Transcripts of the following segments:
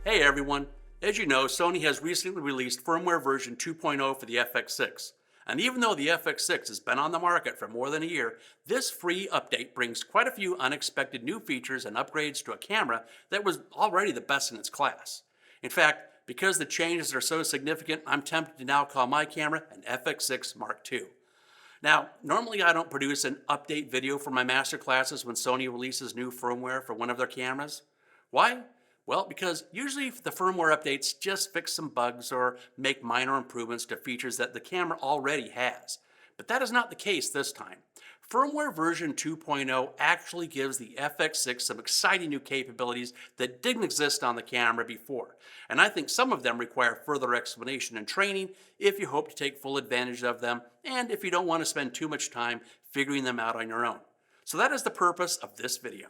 Hey everyone! As you know, Sony has recently released firmware version 2.0 for the FX6. And even though the FX6 has been on the market for more than a year, this free update brings quite a few unexpected new features and upgrades to a camera that was already the best in its class. In fact, because the changes are so significant, I'm tempted to now call my camera an FX6 Mark II. Now, normally I don't produce an update video for my master classes when Sony releases new firmware for one of their cameras. Why? Well, because usually the firmware updates just fix some bugs or make minor improvements to features that the camera already has. But that is not the case this time. Firmware version 2.0 actually gives the FX6 some exciting new capabilities that didn't exist on the camera before. And I think some of them require further explanation and training if you hope to take full advantage of them and if you don't want to spend too much time figuring them out on your own. So that is the purpose of this video.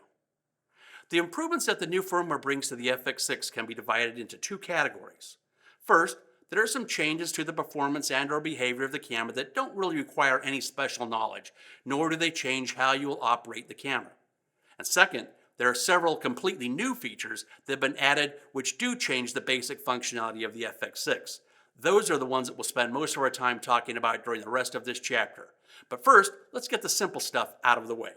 The improvements that the new firmware brings to the FX6 can be divided into two categories. First, there are some changes to the performance and or behavior of the camera that don't really require any special knowledge, nor do they change how you will operate the camera. And second, there are several completely new features that have been added which do change the basic functionality of the FX6. Those are the ones that we'll spend most of our time talking about during the rest of this chapter. But first, let's get the simple stuff out of the way.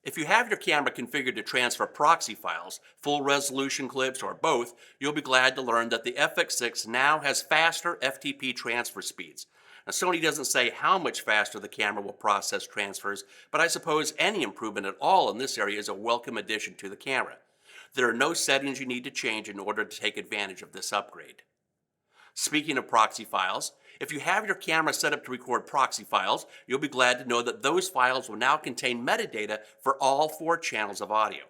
If you have your camera configured to transfer proxy files, full resolution clips, or both, you'll be glad to learn that the FX6 now has faster FTP transfer speeds. Now, Sony doesn't say how much faster the camera will process transfers, but I suppose any improvement at all in this area is a welcome addition to the camera. There are no settings you need to change in order to take advantage of this upgrade. Speaking of proxy files, if you have your camera set up to record proxy files, you'll be glad to know that those files will now contain metadata for all 4 channels of audio,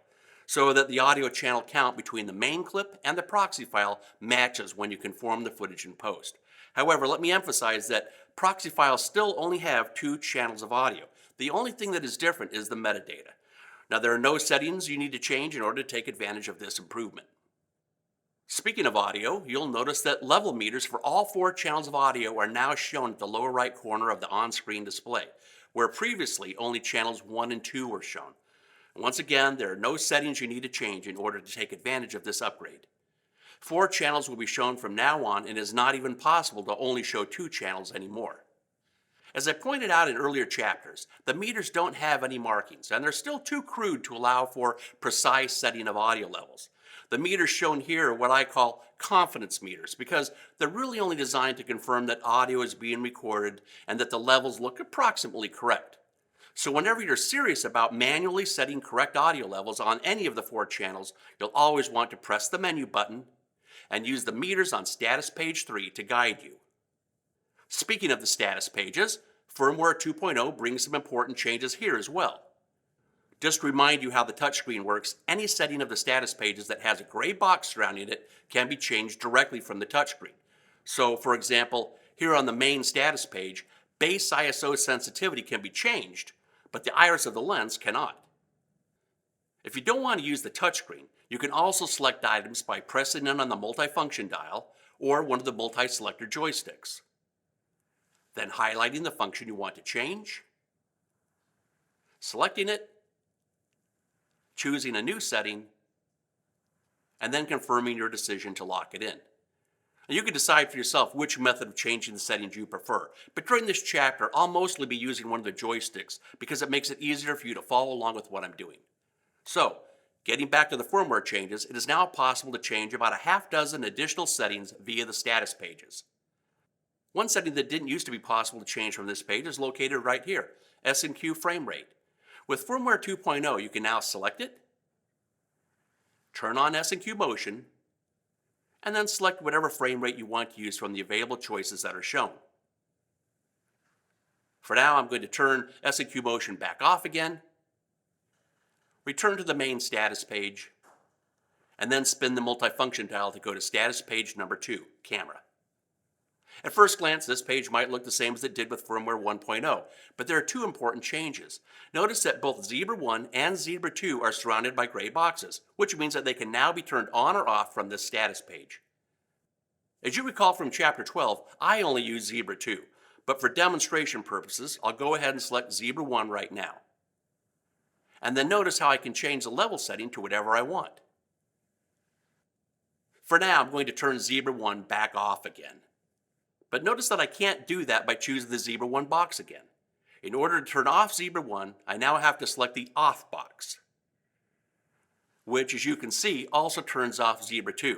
so that the audio channel count between the main clip and the proxy file matches when you conform the footage in post. However, let me emphasize that proxy files still only have 2 channels of audio. The only thing that is different is the metadata. Now, there are no settings you need to change in order to take advantage of this improvement. Speaking of audio, you'll notice that level meters for all 4 channels of audio are now shown at the lower right corner of the on-screen display, where previously only channels 1 and 2 were shown. Once again, there are no settings you need to change in order to take advantage of this upgrade. 4 channels will be shown from now on, and it is not even possible to only show 2 channels anymore. As I pointed out in earlier chapters, the meters don't have any markings, and they're still too crude to allow for precise setting of audio levels. The meters shown here are what I call confidence meters because they're really only designed to confirm that audio is being recorded and that the levels look approximately correct. So whenever you're serious about manually setting correct audio levels on any of the 4 channels, you'll always want to press the menu button and use the meters on status page 3 to guide you. Speaking of the status pages, firmware 2.0 brings some important changes here as well. Just to remind you how the touchscreen works, any setting of the status pages that has a gray box surrounding it can be changed directly from the touchscreen. So, for example, here on the main status page, base ISO sensitivity can be changed, but the iris of the lens cannot. If you don't want to use the touchscreen, you can also select items by pressing in on the multifunction dial or one of the multi-selector joysticks. Then highlighting the function you want to change, selecting it, choosing a new setting, and then confirming your decision to lock it in. And you can decide for yourself which method of changing the settings you prefer. But during this chapter, I'll mostly be using one of the joysticks because it makes it easier for you to follow along with what I'm doing. So, getting back to the firmware changes, it is now possible to change about a half dozen additional settings via the status pages. One setting that didn't used to be possible to change from this page is located right here, S&Q frame rate. With firmware 2.0, you can now select it, turn on S&Q motion, and then select whatever frame rate you want to use from the available choices that are shown. For now, I'm going to turn S&Q motion back off again, return to the main status page, and then spin the multifunction dial to go to status page number 2, camera. At first glance, this page might look the same as it did with firmware 1.0, but there are 2 important changes. Notice that both Zebra 1 and Zebra 2 are surrounded by gray boxes, which means that they can now be turned on or off from this status page. As you recall from Chapter 12, I only use Zebra 2, but for demonstration purposes, I'll go ahead and select Zebra 1 right now. And then notice how I can change the level setting to whatever I want. For now, I'm going to turn Zebra 1 back off again. But notice that I can't do that by choosing the Zebra 1 box again. In order to turn off Zebra 1, I now have to select the Off box, which, as you can see, also turns off Zebra 2.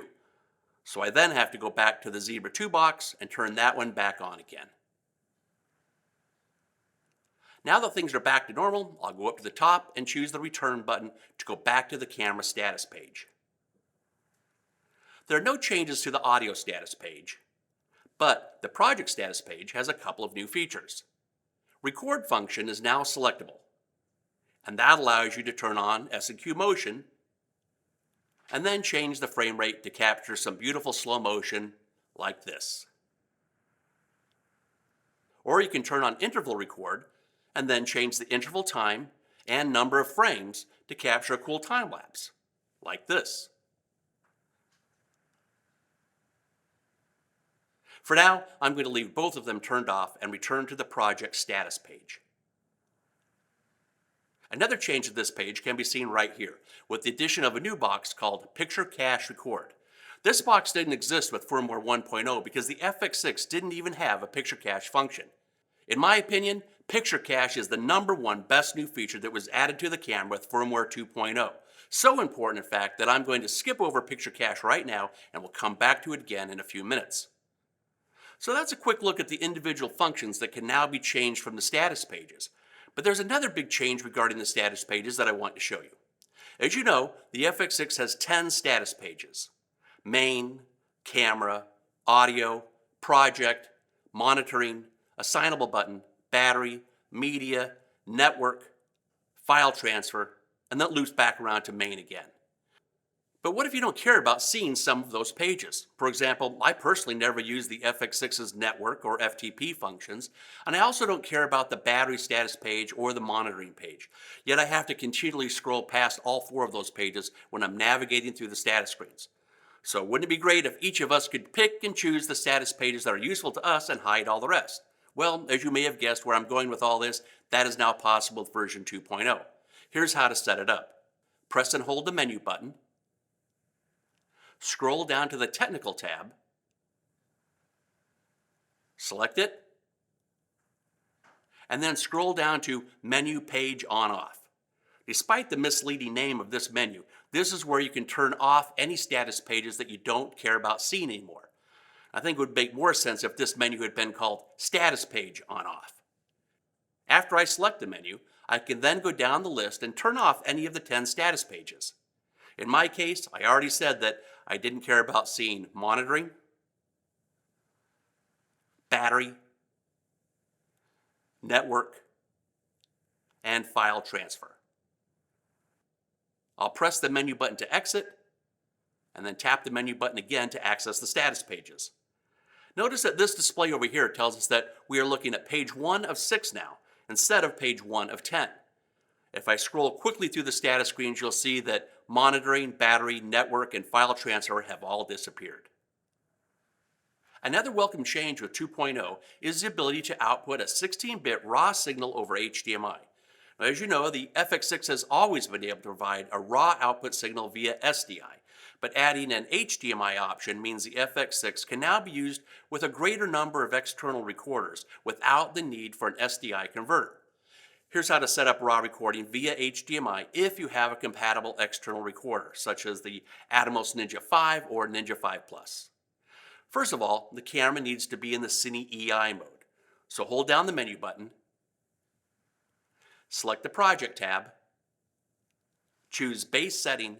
So I then have to go back to the Zebra 2 box and turn that one back on again. Now that things are back to normal, I'll go up to the top and choose the Return button to go back to the camera status page. There are no changes to the audio status page, but the project status page has a couple of new features. Record function is now selectable, and that allows you to turn on S&Q motion and then change the frame rate to capture some beautiful slow motion like this. Or you can turn on interval record and then change the interval time and number of frames to capture a cool time lapse like this. For now, I'm going to leave both of them turned off and return to the project status page. Another change to this page can be seen right here, with the addition of a new box called Picture Cache Record. This box didn't exist with firmware 1.0 because the FX6 didn't even have a picture cache function. In my opinion, Picture Cache is the #1 best new feature that was added to the camera with firmware 2.0. So important, in fact, that I'm going to skip over Picture Cache right now and we'll come back to it again in a few minutes. So that's a quick look at the individual functions that can now be changed from the status pages. But there's another big change regarding the status pages that I want to show you. As you know, the FX6 has 10 status pages: main, camera, audio, project, monitoring, assignable button, battery, media, network, file transfer, and that loops back around to main again. But what if you don't care about seeing some of those pages? For example, I personally never use the FX6's network or FTP functions, and I also don't care about the battery status page or the monitoring page. Yet I have to continually scroll past all 4 of those pages when I'm navigating through the status screens. So wouldn't it be great if each of us could pick and choose the status pages that are useful to us and hide all the rest? Well, as you may have guessed where I'm going with all this, that is now possible with version 2.0. Here's how to set it up. Press and hold the menu button. Scroll down to the Technical tab, select it, and then scroll down to Menu Page On/Off. Despite the misleading name of this menu, this is where you can turn off any status pages that you don't care about seeing anymore. I think it would make more sense if this menu had been called Status Page On/Off. After I select the menu, I can then go down the list and turn off any of the 10 status pages. In my case, I already said that I didn't care about seeing monitoring, battery, network, and file transfer. I'll press the menu button to exit, and then tap the menu button again to access the status pages. Notice that this display over here tells us that we are looking at page 1 of 6 now, instead of page 1 of 10. If I scroll quickly through the status screens, you'll see that monitoring, battery, network, and file transfer have all disappeared. Another welcome change with 2.0 is the ability to output a 16-bit raw signal over HDMI. Now, as you know, the FX6 has always been able to provide a raw output signal via SDI, but adding an HDMI option means the FX6 can now be used with a greater number of external recorders without the need for an SDI converter. Here's how to set up raw recording via HDMI if you have a compatible external recorder, such as the Atomos Ninja 5 or Ninja 5 Plus. First of all, the camera needs to be in the Cine EI mode. So hold down the menu button, select the Project tab, choose Base Setting,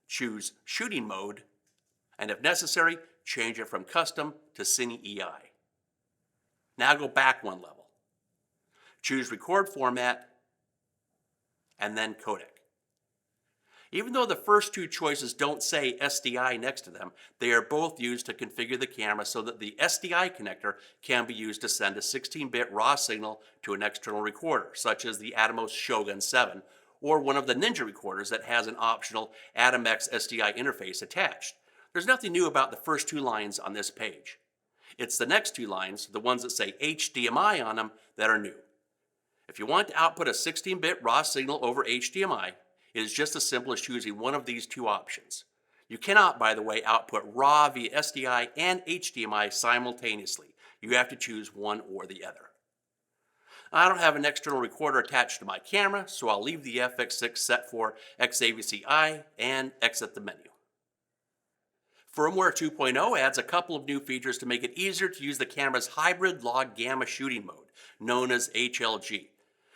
choose Shooting Mode, and if necessary, change it from Custom to Cine EI. Now go back one level. Choose Record Format, and then Codec. Even though the first 2 choices don't say SDI next to them, they are both used to configure the camera so that the SDI connector can be used to send a 16-bit raw signal to an external recorder, such as the Atomos Shogun 7, or one of the Ninja recorders that has an optional Atom-X SDI interface attached. There's nothing new about the first 2 lines on this page. It's the next 2 lines, the ones that say HDMI on them, that are new. If you want to output a 16-bit raw signal over HDMI, it is just as simple as choosing one of these 2 options. You cannot, by the way, output RAW via SDI and HDMI simultaneously. You have to choose one or the other. I don't have an external recorder attached to my camera, so I'll leave the FX6 set for XAVC-I and exit the menu. Firmware 2.0 adds a couple of new features to make it easier to use the camera's hybrid log gamma shooting mode, known as HLG.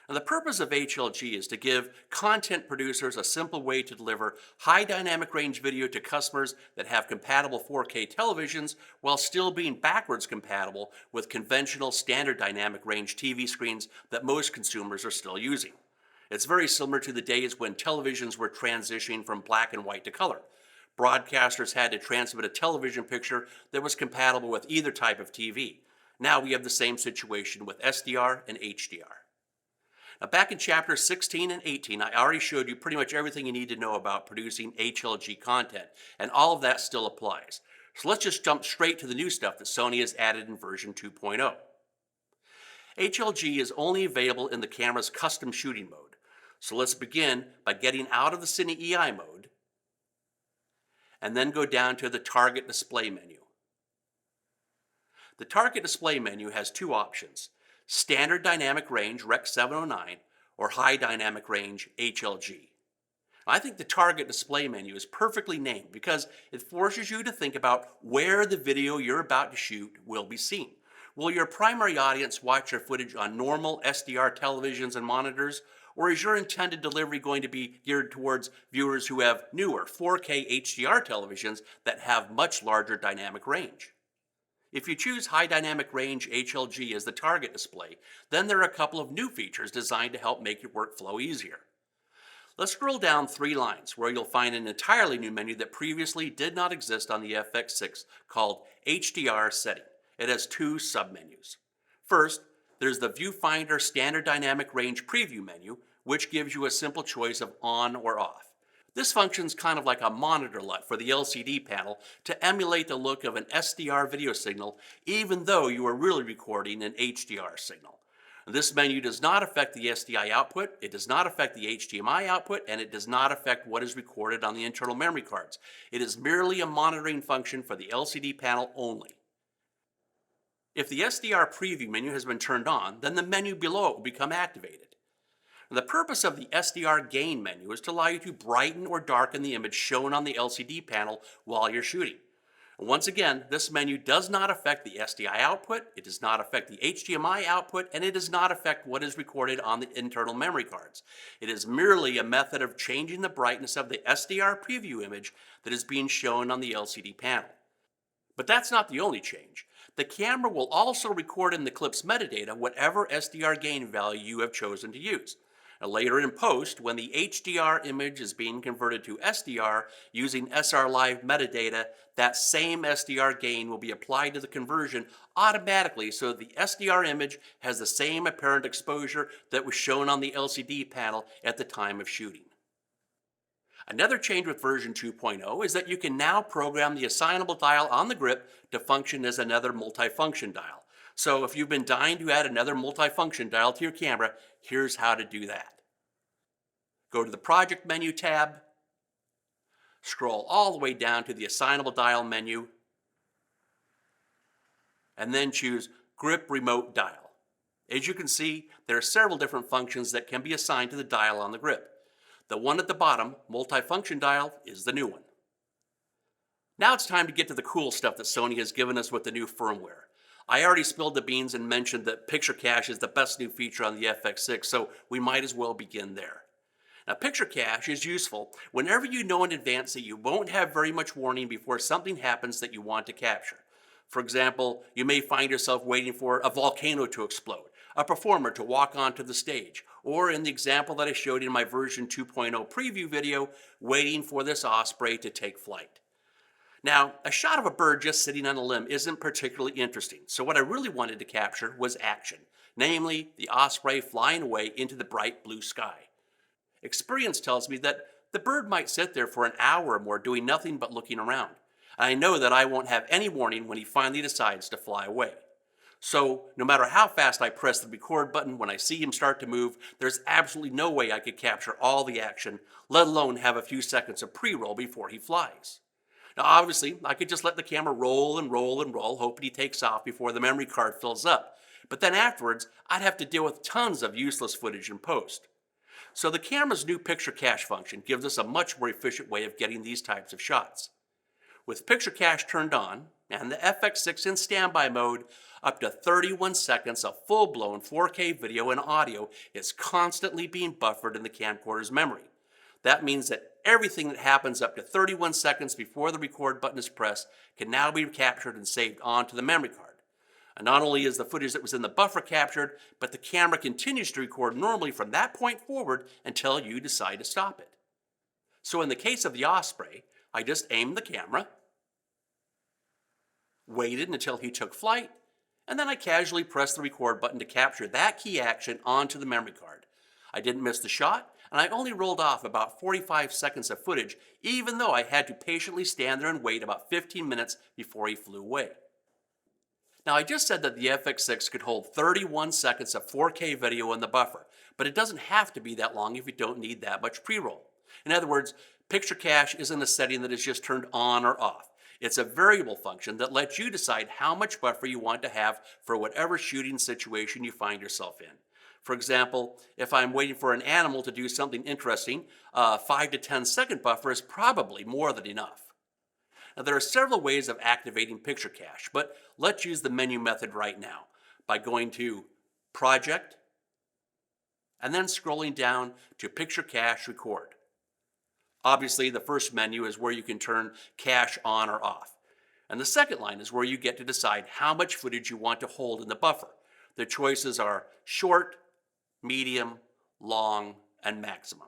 And the purpose of HLG is to give content producers a simple way to deliver high dynamic range video to customers that have compatible 4K televisions while still being backwards compatible with conventional standard dynamic range TV screens that most consumers are still using. It's very similar to the days when televisions were transitioning from black and white to color. Broadcasters had to transmit a television picture that was compatible with either type of TV. Now we have the same situation with SDR and HDR. Now back in chapters 16 and 18, I already showed you pretty much everything you need to know about producing HLG content, and all of that still applies. So let's just jump straight to the new stuff that Sony has added in version 2.0. HLG is only available in the camera's custom shooting mode. So let's begin by getting out of the Cine EI mode, and then go down to the Target Display menu. The Target Display menu has two options: Standard Dynamic Range Rec 709 or High Dynamic Range HLG. I think the Target Display menu is perfectly named because it forces you to think about where the video you're about to shoot will be seen. Will your primary audience watch your footage on normal SDR televisions and monitors, or is your intended delivery going to be geared towards viewers who have newer 4K HDR televisions that have much larger dynamic range? If you choose High Dynamic Range HLG as the target display, then there are a couple of new features designed to help make your workflow easier. Let's scroll down 3 lines where you'll find an entirely new menu that previously did not exist on the FX6 called HDR Setting. It has 2 submenus. First, there's the Viewfinder Standard Dynamic Range Preview menu, which gives you a simple choice of on or off. This functions kind of like a monitor LUT for the LCD panel to emulate the look of an SDR video signal, even though you are really recording an HDR signal. This menu does not affect the SDI output, it does not affect the HDMI output, and it does not affect what is recorded on the internal memory cards. It is merely a monitoring function for the LCD panel only. If the SDR preview menu has been turned on, then the menu below it will become activated. The purpose of the SDR gain menu is to allow you to brighten or darken the image shown on the LCD panel while you're shooting. Once again, this menu does not affect the SDI output, it does not affect the HDMI output, and it does not affect what is recorded on the internal memory cards. It is merely a method of changing the brightness of the SDR preview image that is being shown on the LCD panel. But that's not the only change. The camera will also record in the clip's metadata whatever SDR gain value you have chosen to use. Now, later in post, when the HDR image is being converted to SDR using SR Live metadata, that same SDR gain will be applied to the conversion automatically so that the SDR image has the same apparent exposure that was shown on the LCD panel at the time of shooting. Another change with version 2.0 is that you can now program the assignable dial on the grip to function as another multifunction dial. So if you've been dying to add another multifunction dial to your camera, here's how to do that. Go to the Project menu tab, scroll all the way down to the Assignable Dial menu, and then choose Grip Remote Dial. As you can see, there are several different functions that can be assigned to the dial on the grip. The one at the bottom, Multifunction Dial, is the new one. Now it's time to get to the cool stuff that Sony has given us with the new firmware. I already spilled the beans and mentioned that Picture Cache is the best new feature on the FX6, so we might as well begin there. Now, Picture Cache is useful whenever you know in advance that you won't have very much warning before something happens that you want to capture. For example, you may find yourself waiting for a volcano to explode, a performer to walk onto the stage, or in the example that I showed in my version 2.0 preview video, waiting for this osprey to take flight. Now, a shot of a bird just sitting on a limb isn't particularly interesting, so what I really wanted to capture was action, namely the osprey flying away into the bright blue sky. Experience tells me that the bird might sit there for an hour or more doing nothing but looking around. And I know that I won't have any warning when he finally decides to fly away. So, no matter how fast I press the record button when I see him start to move, there's absolutely no way I could capture all the action, let alone have a few seconds of pre-roll before he flies. Now, obviously, I could just let the camera roll and roll and roll, hoping he takes off before the memory card fills up. But then afterwards, I'd have to deal with tons of useless footage in post. So the camera's new picture cache function gives us a much more efficient way of getting these types of shots. With picture cache turned on and the FX6 in standby mode, up to 31 seconds of full-blown 4K video and audio is constantly being buffered in the camcorder's memory. That means that everything that happens up to 31 seconds before the record button is pressed can now be captured and saved onto the memory card. And not only is the footage that was in the buffer captured, but the camera continues to record normally from that point forward until you decide to stop it. So in the case of the Osprey, I just aimed the camera, waited until he took flight, and then I casually pressed the record button to capture that key action onto the memory card. I didn't miss the shot, and I only rolled off about 45 seconds of footage, even though I had to patiently stand there and wait about 15 minutes before he flew away. Now, I just said that the FX6 could hold 31 seconds of 4K video in the buffer, but it doesn't have to be that long if you don't need that much pre-roll. In other words, picture cache isn't a setting that is just turned on or off. It's a variable function that lets you decide how much buffer you want to have for whatever shooting situation you find yourself in. For example, if I'm waiting for an animal to do something interesting, a 5 to 10 second buffer is probably more than enough. Now, there are several ways of activating picture cache, but let's use the menu method right now by going to Project and then scrolling down to Picture Cache Record. Obviously, the first menu is where you can turn cache on or off. And the second line is where you get to decide how much footage you want to hold in the buffer. The choices are short, medium, long, and maximum.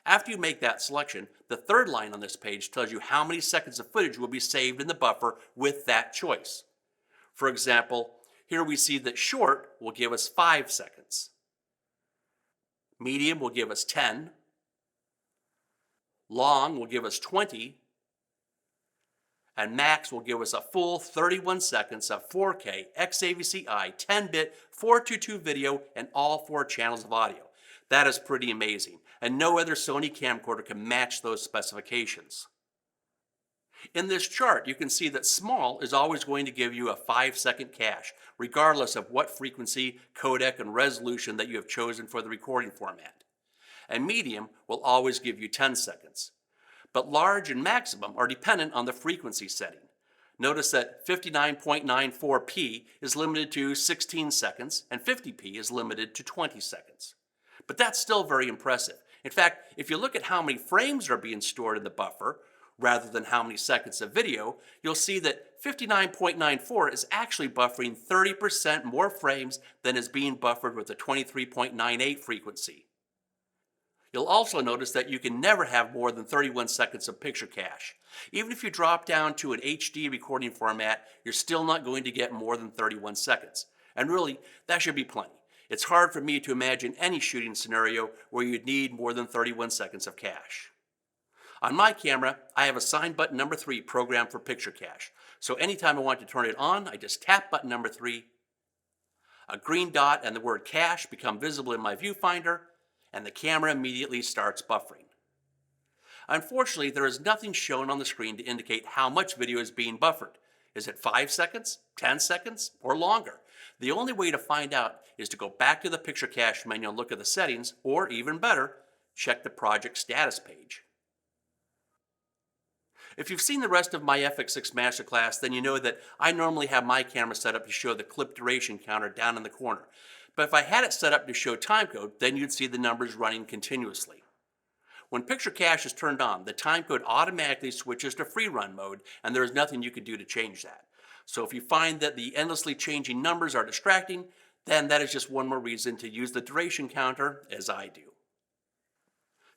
After you make that selection, the third line on this page tells you how many seconds of footage will be saved in the buffer with that choice. For example, here we see that short will give us 5 seconds. Medium will give us 10. Long will give us 20. And max will give us a full 31 seconds of 4K XAVC-I 10-bit 422 video and all 4 channels of audio. That is pretty amazing, and no other Sony camcorder can match those specifications. In this chart, you can see that small is always going to give you a 5-second cache, regardless of what frequency, codec, and resolution that you have chosen for the recording format. And medium will always give you 10 seconds. But large and maximum are dependent on the frequency setting. Notice that 59.94p is limited to 16 seconds, and 50p is limited to 20 seconds. But that's still very impressive. In fact, if you look at how many frames are being stored in the buffer, rather than how many seconds of video, you'll see that 59.94 is actually buffering 30% more frames than is being buffered with the 23.98 frequency. You'll also notice that you can never have more than 31 seconds of picture cache. Even if you drop down to an HD recording format, you're still not going to get more than 31 seconds. And really, that should be plenty. It's hard for me to imagine any shooting scenario where you'd need more than 31 seconds of cache. On my camera, I have assigned button number 3 programmed for picture cache. So anytime I want to turn it on, I just tap button number 3. A green dot and the word cache become visible in my viewfinder, and the camera immediately starts buffering. Unfortunately, there is nothing shown on the screen to indicate how much video is being buffered. Is it 5 seconds, 10 seconds, or longer? The only way to find out is to go back to the picture cache menu and look at the settings, or even better, check the project status page. If you've seen the rest of my FX6 Masterclass, then you know that I normally have my camera set up to show the clip duration counter down in the corner. But if I had it set up to show timecode, then you'd see the numbers running continuously. When picture cache is turned on, the timecode automatically switches to free run mode, and there is nothing you can do to change that. So if you find that the endlessly changing numbers are distracting, then that is just one more reason to use the duration counter, as I do.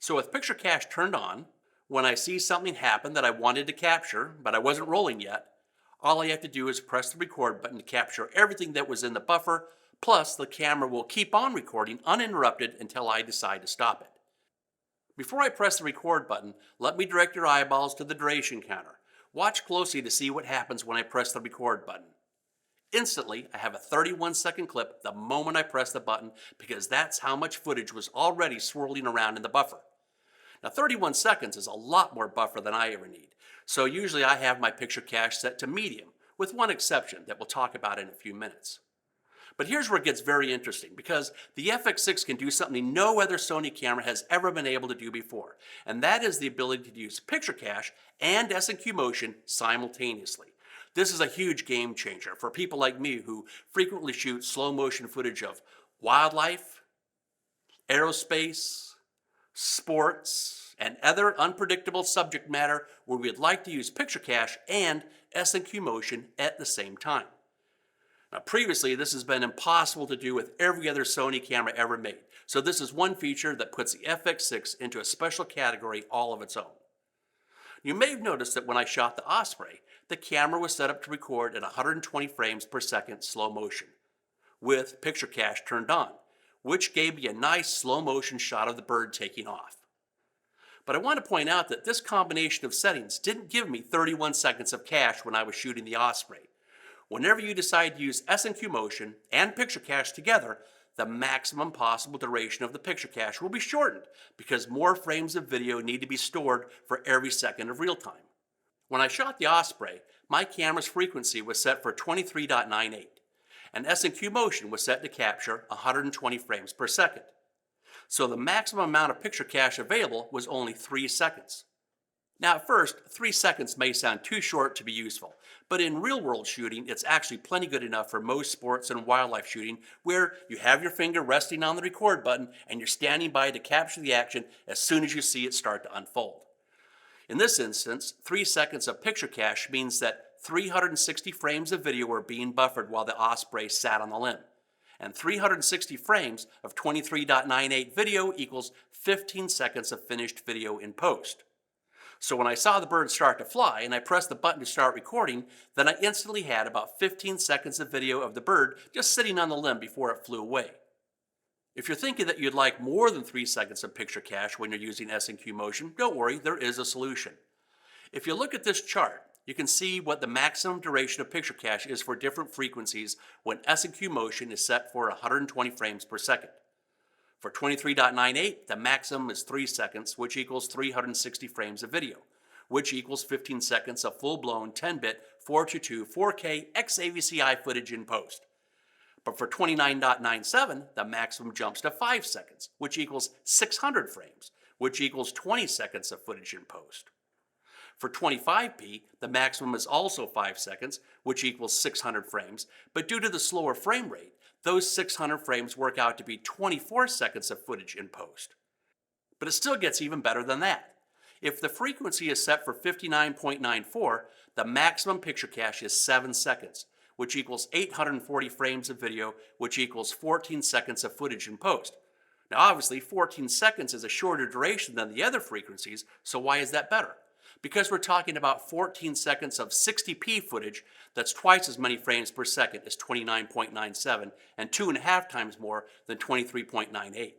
So with picture cache turned on, when I see something happen that I wanted to capture, but I wasn't rolling yet, all I have to do is press the record button to capture everything that was in the buffer, plus the camera will keep on recording uninterrupted until I decide to stop it. Before I press the record button, let me direct your eyeballs to the duration counter. Watch closely to see what happens when I press the record button. Instantly, I have a 31-second clip the moment I press the button because that's how much footage was already swirling around in the buffer. Now 31 seconds is a lot more buffer than I ever need, so usually I have my picture cache set to medium, with one exception that we'll talk about in a few minutes. But here's where it gets very interesting, because the FX6 can do something no other Sony camera has ever been able to do before, and that is the ability to use picture cache and S&Q motion simultaneously. This is a huge game changer for people like me who frequently shoot slow motion footage of wildlife, aerospace, sports, and other unpredictable subject matter where we'd like to use picture cache and S&Q motion at the same time. Now, previously, this has been impossible to do with every other Sony camera ever made, so this is one feature that puts the FX6 into a special category all of its own. You may have noticed that when I shot the Osprey, the camera was set up to record at 120 frames per second slow motion, with picture cache turned on, which gave me a nice slow motion shot of the bird taking off. But I want to point out that this combination of settings didn't give me 31 seconds of cache when I was shooting the Osprey. Whenever you decide to use S&Q motion and picture cache together, the maximum possible duration of the picture cache will be shortened because more frames of video need to be stored for every second of real time. When I shot the Osprey, my camera's frequency was set for 23.98, and S&Q motion was set to capture 120 frames per second. So the maximum amount of picture cache available was only 3 seconds. Now at first, 3 seconds may sound too short to be useful, but in real-world shooting, it's actually plenty good enough for most sports and wildlife shooting where you have your finger resting on the record button and you're standing by to capture the action as soon as you see it start to unfold. In this instance, 3 seconds of picture cache means that 360 frames of video were being buffered while the Osprey sat on the limb. And 360 frames of 23.98 video equals 15 seconds of finished video in post. So when I saw the bird start to fly and I pressed the button to start recording, then I instantly had about 15 seconds of video of the bird just sitting on the limb before it flew away. If you're thinking that you'd like more than 3 seconds of picture cache when you're using S&Q motion, don't worry, there is a solution. If you look at this chart, you can see what the maximum duration of picture cache is for different frequencies when S&Q motion is set for 120 frames per second. For 23.98, the maximum is 3 seconds, which equals 360 frames of video, which equals 15 seconds of full-blown 10-bit 422 4K XAVCI footage in post. But for 29.97, the maximum jumps to 5 seconds, which equals 600 frames, which equals 20 seconds of footage in post. For 25p, the maximum is also 5 seconds, which equals 600 frames, but due to the slower frame rate, those 600 frames work out to be 24 seconds of footage in post. But it still gets even better than that. If the frequency is set for 59.94, the maximum picture cache is 7 seconds, which equals 840 frames of video, which equals 14 seconds of footage in post. Now obviously 14 seconds is a shorter duration than the other frequencies, so why is that better? Because we're talking about 14 seconds of 60p footage that's twice as many frames per second as 29.97 and 2.5 times more than 23.98.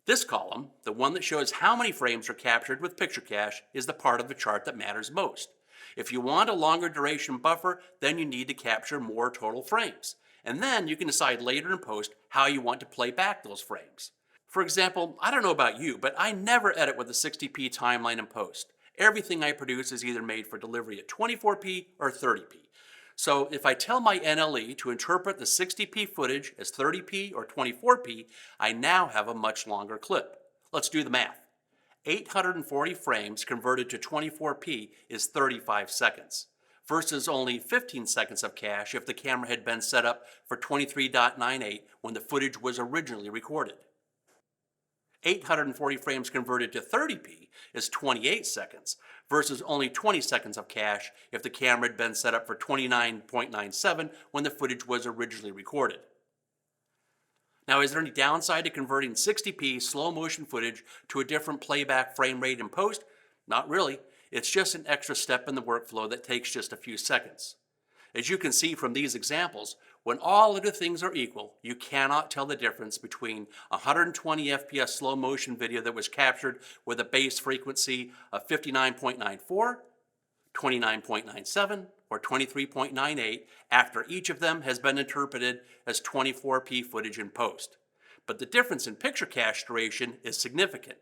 This column, the one that shows how many frames are captured with picture cache, is the part of the chart that matters most. If you want a longer duration buffer, then you need to capture more total frames. And then you can decide later in post how you want to play back those frames. For example, I don't know about you, but I never edit with a 60p timeline in post. Everything I produce is either made for delivery at 24p or 30p. So if I tell my NLE to interpret the 60p footage as 30p or 24p, I now have a much longer clip. Let's do the math. 840 frames converted to 24p is 35 seconds, versus only 15 seconds of cache if the camera had been set up for 23.98 when the footage was originally recorded. 840 frames converted to 30p is 28 seconds, versus only 20 seconds of cache if the camera had been set up for 29.97 when the footage was originally recorded. Now, is there any downside to converting 60p slow motion footage to a different playback frame rate in post? Not really. It's just an extra step in the workflow that takes just a few seconds. As you can see from these examples, when all other things are equal, you cannot tell the difference between 120 FPS slow motion video that was captured with a base frequency of 59.94, 29.97, or 23.98 after each of them has been interpreted as 24p footage in post. But the difference in picture cache duration is significant.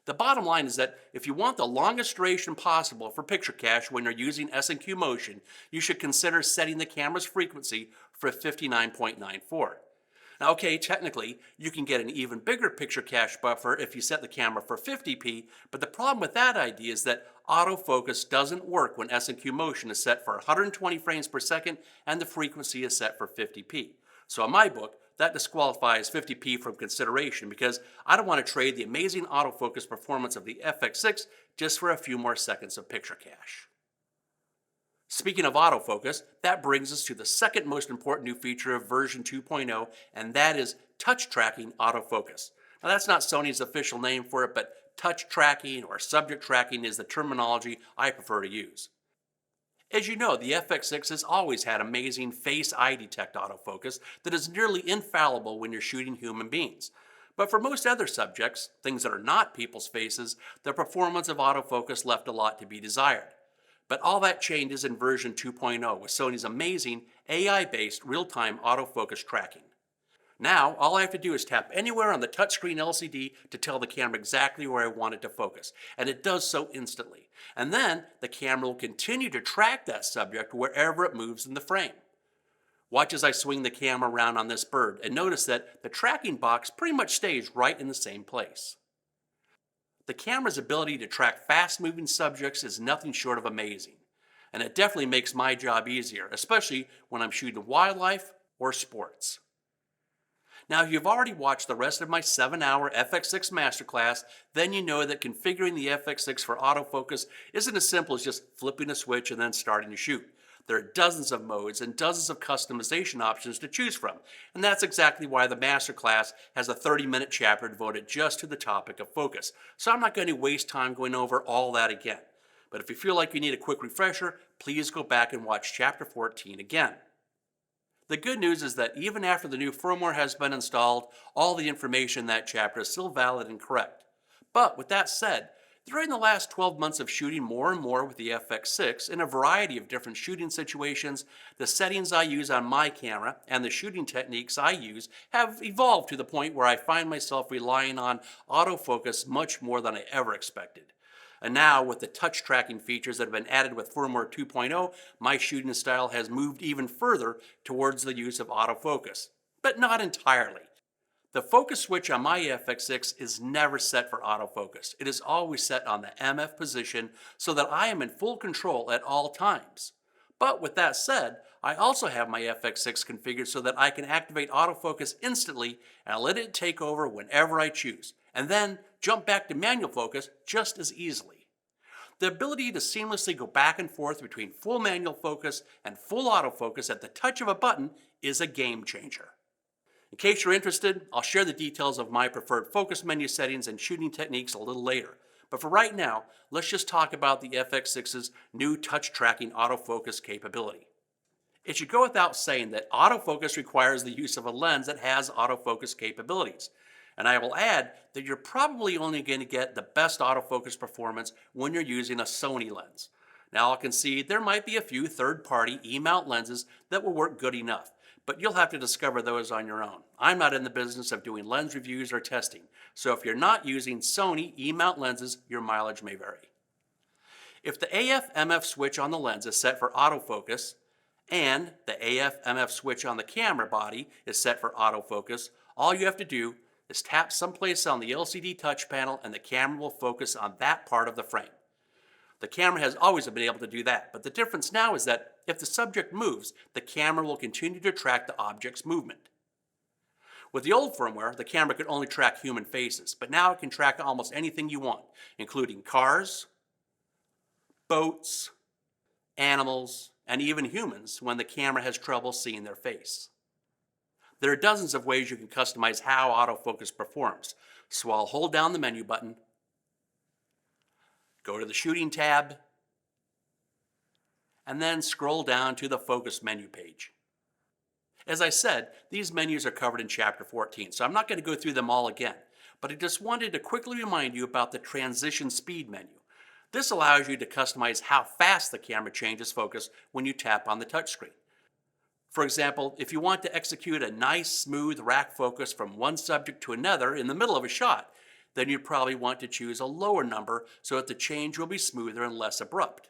The bottom line is that if you want the longest duration possible for picture cache when you're using S&Q motion, you should consider setting the camera's frequency for 59.94. Now, okay, technically, you can get an even bigger picture cache buffer if you set the camera for 50p, but the problem with that idea is that autofocus doesn't work when S&Q motion is set for 120 frames per second and the frequency is set for 50p. So in my book, that disqualifies 50p from consideration because I don't want to trade the amazing autofocus performance of the FX6 just for a few more seconds of picture cache. Speaking of autofocus, that brings us to the second most important new feature of version 2.0, and that is touch tracking autofocus. Now that's not Sony's official name for it, but touch tracking or subject tracking is the terminology I prefer to use. As you know, the FX6 has always had amazing Face Eye Detect autofocus that is nearly infallible when you're shooting human beings. But for most other subjects, things that are not people's faces, the performance of autofocus left a lot to be desired. But all that changes in version 2.0 with Sony's amazing AI-based real-time autofocus tracking. Now, all I have to do is tap anywhere on the touchscreen LCD to tell the camera exactly where I want it to focus, and it does so instantly. And then, the camera will continue to track that subject wherever it moves in the frame. Watch as I swing the camera around on this bird, and notice that the tracking box pretty much stays right in the same place. The camera's ability to track fast-moving subjects is nothing short of amazing, and it definitely makes my job easier, especially when I'm shooting wildlife or sports. Now, if you've already watched the rest of my 7-hour FX6 masterclass, then you know that configuring the FX6 for autofocus isn't as simple as just flipping a switch and then starting to shoot. There are dozens of modes and dozens of customization options to choose from, and that's exactly why the masterclass has a 30-minute chapter devoted just to the topic of focus. So I'm not going to waste time going over all that again. But if you feel like you need a quick refresher, please go back and watch chapter 14 again. The good news is that even after the new firmware has been installed, all the information in that chapter is still valid and correct. But with that said, during the last 12 months of shooting more and more with the FX6 in a variety of different shooting situations, the settings I use on my camera and the shooting techniques I use have evolved to the point where I find myself relying on autofocus much more than I ever expected. And now, with the touch tracking features that have been added with firmware 2.0, my shooting style has moved even further towards the use of autofocus. But not entirely. The focus switch on my FX6 is never set for autofocus. It is always set on the MF position so that I am in full control at all times. But with that said, I also have my FX6 configured so that I can activate autofocus instantly and let it take over whenever I choose, and then jump back to manual focus just as easily. The ability to seamlessly go back and forth between full manual focus and full autofocus at the touch of a button is a game changer. In case you're interested, I'll share the details of my preferred focus menu settings and shooting techniques a little later. But for right now, let's just talk about the FX6's new touch tracking autofocus capability. It should go without saying that autofocus requires the use of a lens that has autofocus capabilities. And I will add that you're probably only going to get the best autofocus performance when you're using a Sony lens. Now I'll concede there might be a few third-party E-mount lenses that will work good enough, but you'll have to discover those on your own. I'm not in the business of doing lens reviews or testing, so if you're not using Sony E-mount lenses, your mileage may vary. If the AF-MF switch on the lens is set for autofocus, and the AF-MF switch on the camera body is set for autofocus, all you have to do is tap someplace on the LCD touch panel and the camera will focus on that part of the frame. The camera has always been able to do that, but the difference now is that if the subject moves, the camera will continue to track the object's movement. With the old firmware, the camera could only track human faces, but now it can track almost anything you want, including cars, boats, animals, and even humans when the camera has trouble seeing their face. There are dozens of ways you can customize how autofocus performs, so I'll hold down the menu button, go to the shooting tab, and then scroll down to the focus menu page. As I said, these menus are covered in chapter 14, so I'm not going to go through them all again, but I just wanted to quickly remind you about the transition speed menu. This allows you to customize how fast the camera changes focus when you tap on the touchscreen. For example, if you want to execute a nice, smooth rack focus from one subject to another in the middle of a shot, then you'd probably want to choose a lower number so that the change will be smoother and less abrupt.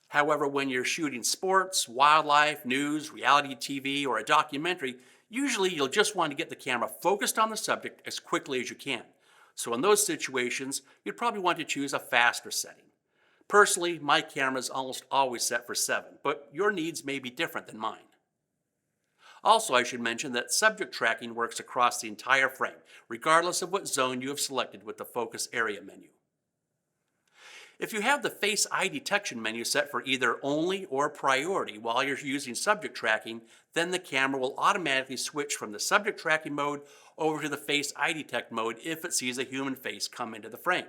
However, when you're shooting sports, wildlife, news, reality TV, or a documentary, usually you'll just want to get the camera focused on the subject as quickly as you can. So in those situations, you'd probably want to choose a faster setting. Personally, my camera is almost always set for 7, but your needs may be different than mine. Also, I should mention that subject tracking works across the entire frame, regardless of what zone you have selected with the focus area menu. If you have the Face Eye Detection menu set for either only or priority while you're using subject tracking, then the camera will automatically switch from the subject tracking mode over to the Face Eye Detect mode if it sees a human face come into the frame.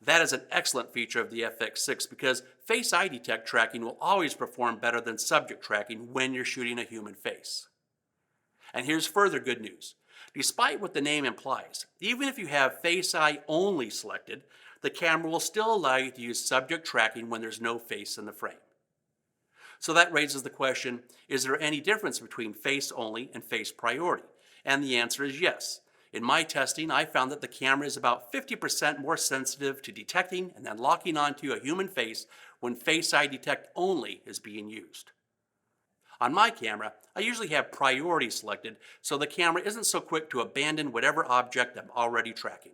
That is an excellent feature of the FX6 because Face Eye Detect tracking will always perform better than subject tracking when you're shooting a human face. And here's further good news. Despite what the name implies, even if you have Face Eye only selected, the camera will still allow you to use subject tracking when there's no face in the frame. So that raises the question, is there any difference between face only and face priority? And the answer is yes. In my testing, I found that the camera is about 50% more sensitive to detecting and then locking onto a human face when Face Eye Detect only is being used. On my camera, I usually have priority selected so the camera isn't so quick to abandon whatever object I'm already tracking.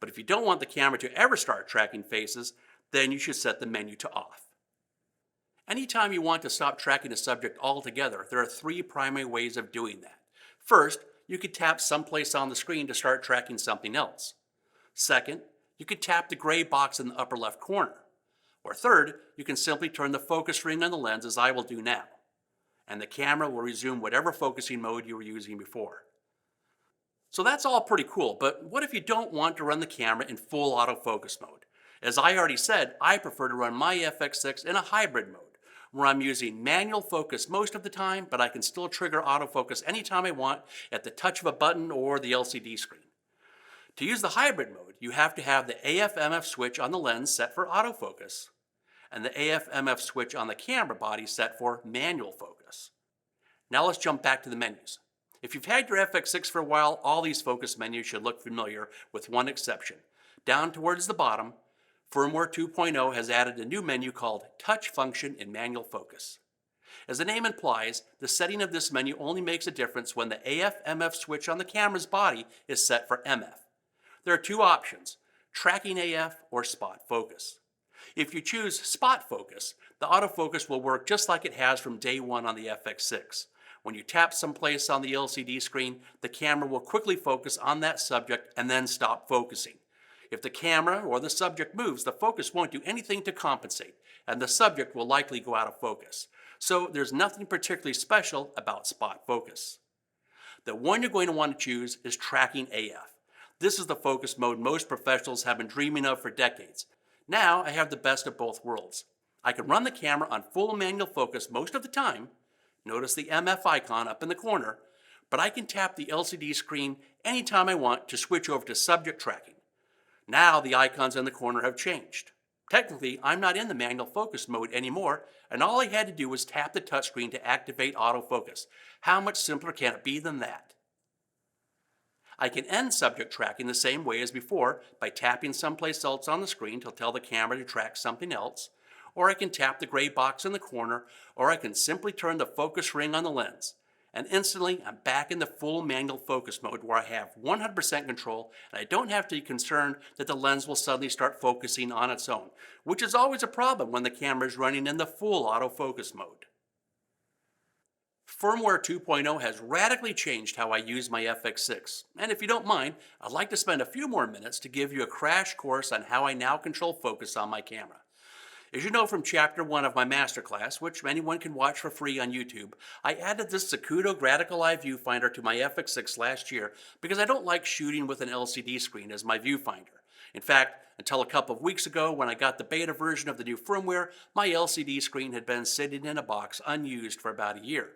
But if you don't want the camera to ever start tracking faces, then you should set the menu to off. Anytime you want to stop tracking a subject altogether, there are 3 primary ways of doing that. First, you could tap someplace on the screen to start tracking something else. Second, you could tap the gray box in the upper left corner. Or third, you can simply turn the focus ring on the lens as I will do now. And the camera will resume whatever focusing mode you were using before. So that's all pretty cool, but what if you don't want to run the camera in full autofocus mode? As I already said, I prefer to run my FX6 in a hybrid mode, where I'm using manual focus most of the time, but I can still trigger autofocus anytime I want at the touch of a button or the LCD screen. To use the hybrid mode, you have to have the AF/MF switch on the lens set for autofocus, and the AF/MF switch on the camera body set for manual focus. Now let's jump back to the menus. If you've had your FX6 for a while, all these focus menus should look familiar with one exception. Down towards the bottom, Firmware 2.0 has added a new menu called Touch Function in Manual Focus. As the name implies, the setting of this menu only makes a difference when the AF/MF switch on the camera's body is set for MF. There are 2 options, Tracking AF or Spot Focus. If you choose Spot Focus, the autofocus will work just like it has from day 1 on the FX6. When you tap someplace on the LCD screen, the camera will quickly focus on that subject and then stop focusing. If the camera or the subject moves, the focus won't do anything to compensate, and the subject will likely go out of focus. So there's nothing particularly special about spot focus. The one you're going to want to choose is Tracking AF. This is the focus mode most professionals have been dreaming of for decades. Now I have the best of both worlds. I can run the camera on full manual focus most of the time. Notice the MF icon up in the corner, but I can tap the LCD screen anytime I want to switch over to subject tracking. Now the icons in the corner have changed. Technically, I'm not in the manual focus mode anymore, and all I had to do was tap the touchscreen to activate autofocus. How much simpler can it be than that? I can end subject tracking the same way as before by tapping someplace else on the screen to tell the camera to track something else, or I can tap the gray box in the corner, or I can simply turn the focus ring on the lens. And instantly, I'm back in the full manual focus mode where I have 100% control and I don't have to be concerned that the lens will suddenly start focusing on its own, which is always a problem when the camera is running in the full autofocus mode. Firmware 2.0 has radically changed how I use my FX6, and if you don't mind, I'd like to spend a few more minutes to give you a crash course on how I now control focus on my camera. As you know from Chapter 1 of my masterclass, which anyone can watch for free on YouTube, I added this Zacuto Gratical Eye viewfinder to my FX6 last year because I don't like shooting with an LCD screen as my viewfinder. In fact, until a couple of weeks ago when I got the beta version of the new firmware, my LCD screen had been sitting in a box unused for about a year.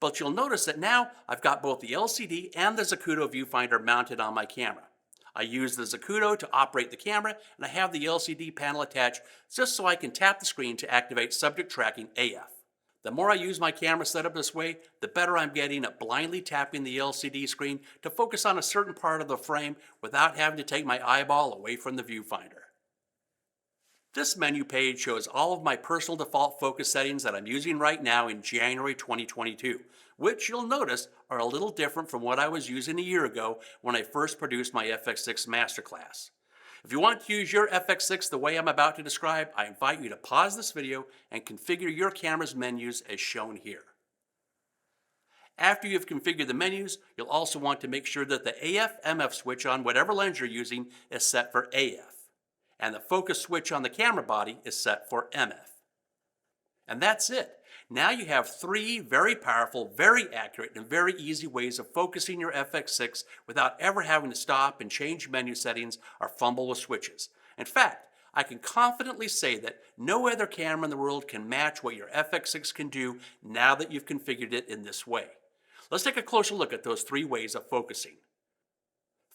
But you'll notice that now I've got both the LCD and the Zacuto viewfinder mounted on my camera. I use the Zacuto to operate the camera, and I have the LCD panel attached just so I can tap the screen to activate subject tracking AF. The more I use my camera setup this way, the better I'm getting at blindly tapping the LCD screen to focus on a certain part of the frame without having to take my eyeball away from the viewfinder. This menu page shows all of my personal default focus settings that I'm using right now in January 2022, which you'll notice are a little different from what I was using a year ago when I first produced my FX6 Masterclass. If you want to use your FX6 the way I'm about to describe, I invite you to pause this video and configure your camera's menus as shown here. After you've configured the menus, you'll also want to make sure that the AF/MF switch on whatever lens you're using is set for AF, and the focus switch on the camera body is set for MF. And that's it. Now you have three very powerful, very accurate, and very easy ways of focusing your FX6 without ever having to stop and change menu settings or fumble with switches. In fact, I can confidently say that no other camera in the world can match what your FX6 can do now that you've configured it in this way. Let's take a closer look at those three ways of focusing.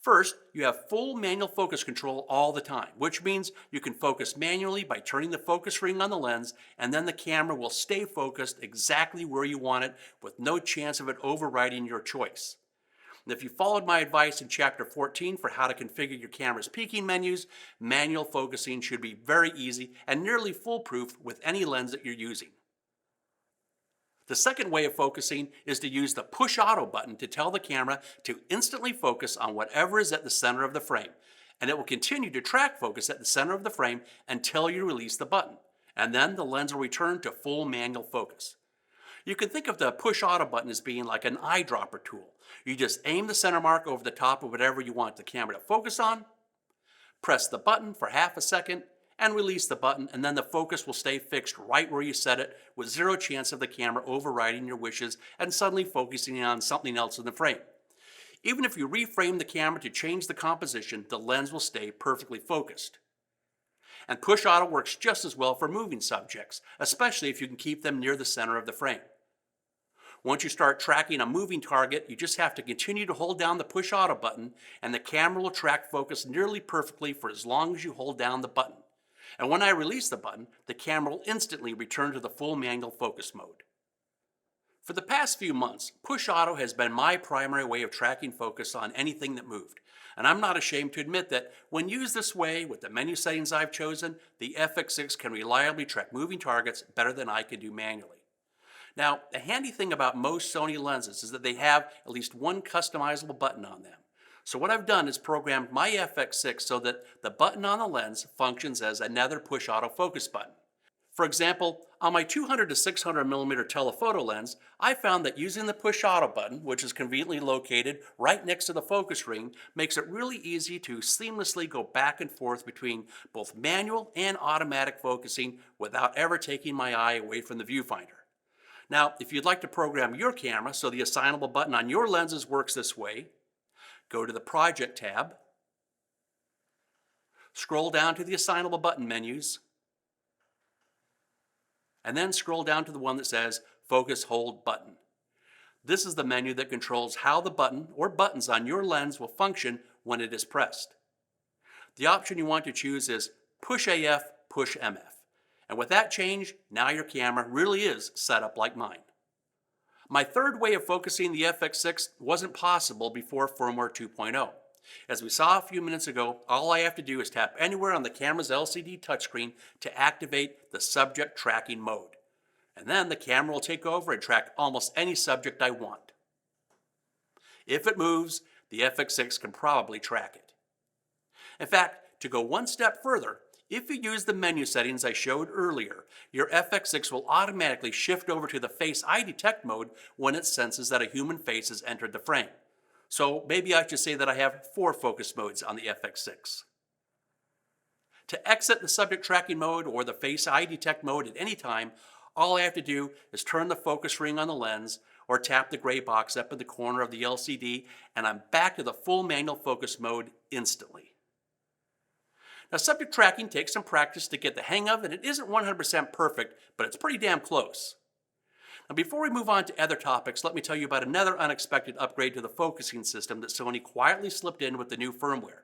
First, you have full manual focus control all the time, which means you can focus manually by turning the focus ring on the lens, and then the camera will stay focused exactly where you want it with no chance of it overriding your choice. And if you followed my advice in Chapter 14 for how to configure your camera's peaking menus, manual focusing should be very easy and nearly foolproof with any lens that you're using. The second way of focusing is to use the Push Auto button to tell the camera to instantly focus on whatever is at the center of the frame, and it will continue to track focus at the center of the frame until you release the button, and then the lens will return to full manual focus. You can think of the Push Auto button as being like an eyedropper tool. You just aim the center mark over the top of whatever you want the camera to focus on, press the button for half a second, and release the button, and then the focus will stay fixed right where you set it with zero chance of the camera overriding your wishes and suddenly focusing on something else in the frame. Even if you reframe the camera to change the composition, the lens will stay perfectly focused. And Push Auto works just as well for moving subjects, especially if you can keep them near the center of the frame. Once you start tracking a moving target, you just have to continue to hold down the Push Auto button, and the camera will track focus nearly perfectly for as long as you hold down the button. And when I release the button, the camera will instantly return to the full manual focus mode. For the past few months, Push Auto has been my primary way of tracking focus on anything that moved. And I'm not ashamed to admit that when used this way with the menu settings I've chosen, the FX6 can reliably track moving targets better than I can do manually. Now, the handy thing about most Sony lenses is that they have at least one customizable button on them. So what I've done is programmed my FX6 so that the button on the lens functions as another Push Auto focus button. For example, on my 200 to 600 millimeter telephoto lens, I found that using the Push Auto button, which is conveniently located right next to the focus ring, makes it really easy to seamlessly go back and forth between both manual and automatic focusing without ever taking my eye away from the viewfinder. Now, if you'd like to program your camera so the assignable button on your lenses works this way, go to the Project tab, scroll down to the assignable button menus, and then scroll down to the one that says Focus Hold Button. This is the menu that controls how the button or buttons on your lens will function when it is pressed. The option you want to choose is Push AF, Push MF. And with that change, now your camera really is set up like mine. My third way of focusing the FX6 wasn't possible before firmware 2.0. As we saw a few minutes ago, all I have to do is tap anywhere on the camera's LCD touchscreen to activate the subject tracking mode. And then the camera will take over and track almost any subject I want. If it moves, the FX6 can probably track it. In fact, to go one step further, if you use the menu settings I showed earlier, your FX6 will automatically shift over to the Face Eye Detect mode when it senses that a human face has entered the frame. So maybe I should say that I have 4 focus modes on the FX6. To exit the subject tracking mode or the Face Eye Detect mode at any time, all I have to do is turn the focus ring on the lens or tap the gray box up in the corner of the LCD, and I'm back to the full manual focus mode instantly. Now, subject tracking takes some practice to get the hang of, and it isn't 100% perfect, but it's pretty damn close. Now, before we move on to other topics, let me tell you about another unexpected upgrade to the focusing system that Sony quietly slipped in with the new firmware.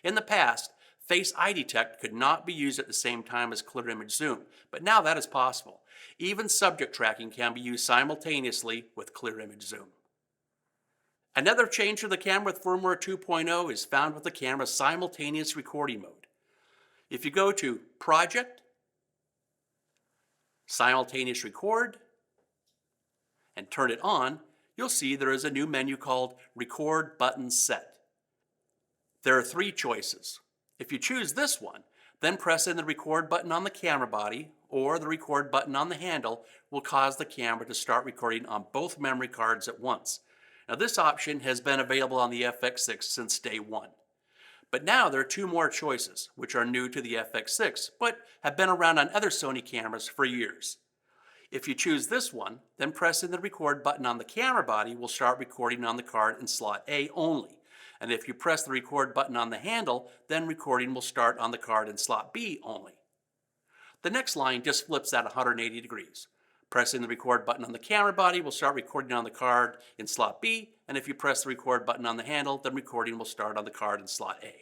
In the past, Face Eye Detect could not be used at the same time as clear image zoom, but now that is possible. Even subject tracking can be used simultaneously with clear image zoom. Another change to the camera with firmware 2.0 is found with the camera's simultaneous recording mode. If you go to Project, Simultaneous Record, and turn it on, you'll see there is a new menu called Record Button Set. There are 3 choices. If you choose this one, then press in the record button on the camera body or the record button on the handle will cause the camera to start recording on both memory cards at once. Now this option has been available on the FX6 since day one. But now there are 2 more choices, which are new to the FX6, but have been around on other Sony cameras for years. If you choose this one, then pressing the record button on the camera body will start recording on the card in slot A only. And if you press the record button on the handle, then recording will start on the card in slot B only. The next line just flips at 180 degrees. Pressing the record button on the camera body will start recording on the card in slot B, and if you press the record button on the handle, then recording will start on the card in slot A.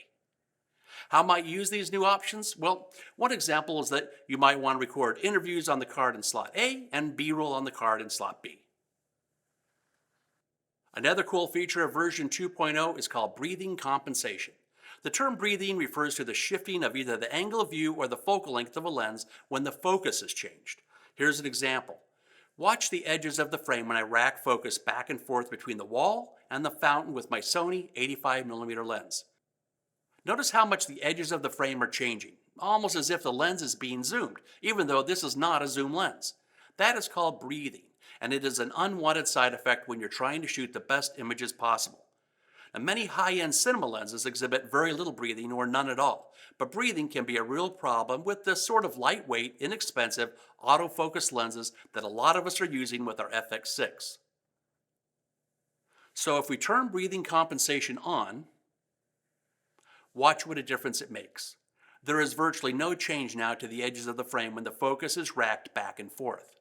How might you use these new options? Well, one example is that you might want to record interviews on the card in slot A and B-roll on the card in slot B. Another cool feature of version 2.0 is called breathing compensation. The term breathing refers to the shifting of either the angle of view or the focal length of a lens when the focus is changed. Here's an example. Watch the edges of the frame when I rack focus back and forth between the wall and the fountain with my Sony 85mm lens. Notice how much the edges of the frame are changing, almost as if the lens is being zoomed, even though this is not a zoom lens. That is called breathing, and it is an unwanted side effect when you're trying to shoot the best images possible. Now, many high-end cinema lenses exhibit very little breathing or none at all, but breathing can be a real problem with the sort of lightweight, inexpensive, autofocus lenses that a lot of us are using with our FX6. So if we turn breathing compensation on, watch what a difference it makes. There is virtually no change now to the edges of the frame when the focus is racked back and forth.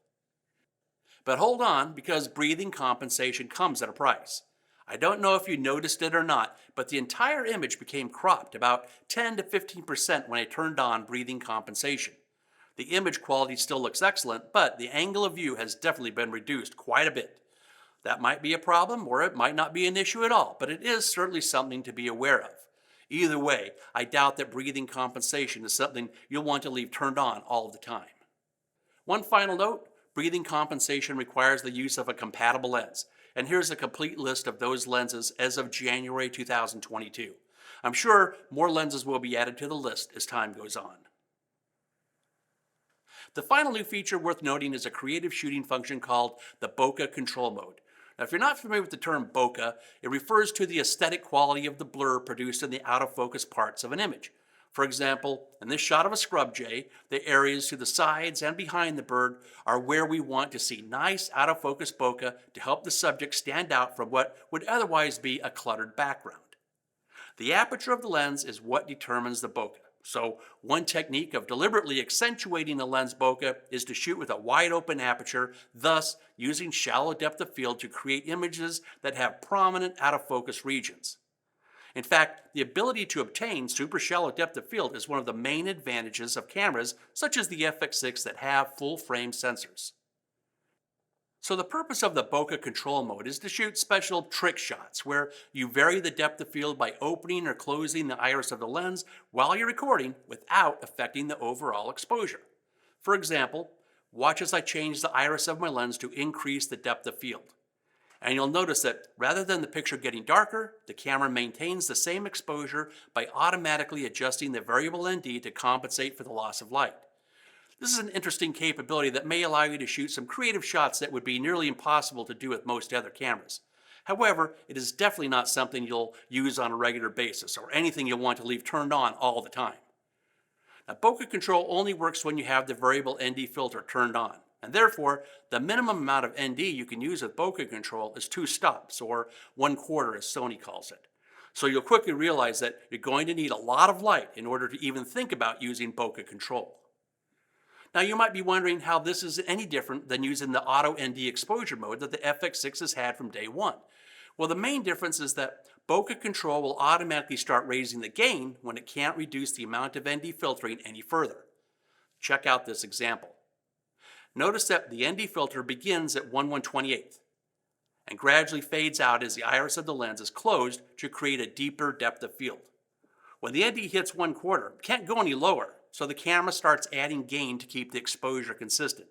But hold on, because breathing compensation comes at a price. I don't know if you noticed it or not, but the entire image became cropped about 10 to 15% when I turned on breathing compensation. The image quality still looks excellent, but the angle of view has definitely been reduced quite a bit. That might be a problem, or it might not be an issue at all, but it is certainly something to be aware of. Either way, I doubt that breathing compensation is something you'll want to leave turned on all the time. One final note, breathing compensation requires the use of a compatible lens. And here's a complete list of those lenses as of January 2022. I'm sure more lenses will be added to the list as time goes on. The final new feature worth noting is a creative shooting function called the bokeh control mode. Now, if you're not familiar with the term bokeh, it refers to the aesthetic quality of the blur produced in the out-of-focus parts of an image. For example, in this shot of a scrub jay, the areas to the sides and behind the bird are where we want to see nice out-of-focus bokeh to help the subject stand out from what would otherwise be a cluttered background. The aperture of the lens is what determines the bokeh. So one technique of deliberately accentuating the lens bokeh is to shoot with a wide open aperture, thus using shallow depth of field to create images that have prominent out-of-focus regions. In fact, the ability to obtain super shallow depth of field is one of the main advantages of cameras such as the FX6 that have full frame sensors. So the purpose of the bokeh control mode is to shoot special trick shots where you vary the depth of field by opening or closing the iris of the lens while you're recording without affecting the overall exposure. For example, watch as I change the iris of my lens to increase the depth of field. And you'll notice that rather than the picture getting darker, the camera maintains the same exposure by automatically adjusting the variable ND to compensate for the loss of light. This is an interesting capability that may allow you to shoot some creative shots that would be nearly impossible to do with most other cameras. However, it is definitely not something you'll use on a regular basis or anything you'll want to leave turned on all the time. Now, bokeh control only works when you have the variable ND filter turned on. And therefore, the minimum amount of ND you can use with bokeh control is 2 stops, or 1/4 as Sony calls it. So you'll quickly realize that you're going to need a lot of light in order to even think about using bokeh control. Now you might be wondering how this is any different than using the auto ND exposure mode that the FX6 has had from day one. Well, the main difference is that Bokeh Control will automatically start raising the gain when it can't reduce the amount of ND filtering any further. Check out this example. Notice that the ND filter begins at 1/128th and gradually fades out as the iris of the lens is closed to create a deeper depth of field. When the ND hits 1/4, it can't go any lower, so the camera starts adding gain to keep the exposure consistent.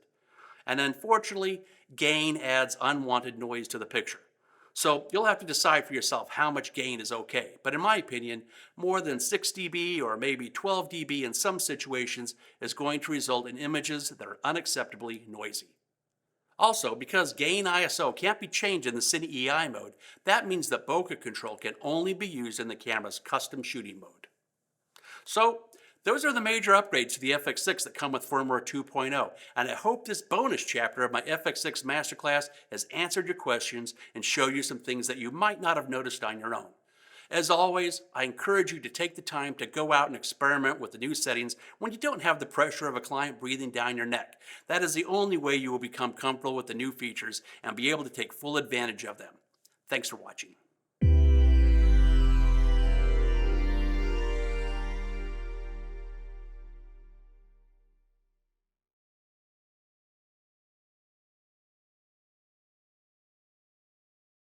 And unfortunately, gain adds unwanted noise to the picture. So you'll have to decide for yourself how much gain is okay. But in my opinion, more than 6 dB or maybe 12 dB in some situations is going to result in images that are unacceptably noisy. Also, because gain ISO can't be changed in the Cine EI mode, that means that bokeh control can only be used in the camera's custom shooting mode. So, those are the major upgrades to the FX6 that come with firmware 2.0, and I hope this bonus chapter of my FX6 Masterclass has answered your questions and showed you some things that you might not have noticed on your own. As always, I encourage you to take the time to go out and experiment with the new settings when you don't have the pressure of a client breathing down your neck. That is the only way you will become comfortable with the new features and be able to take full advantage of them. Thanks for watching.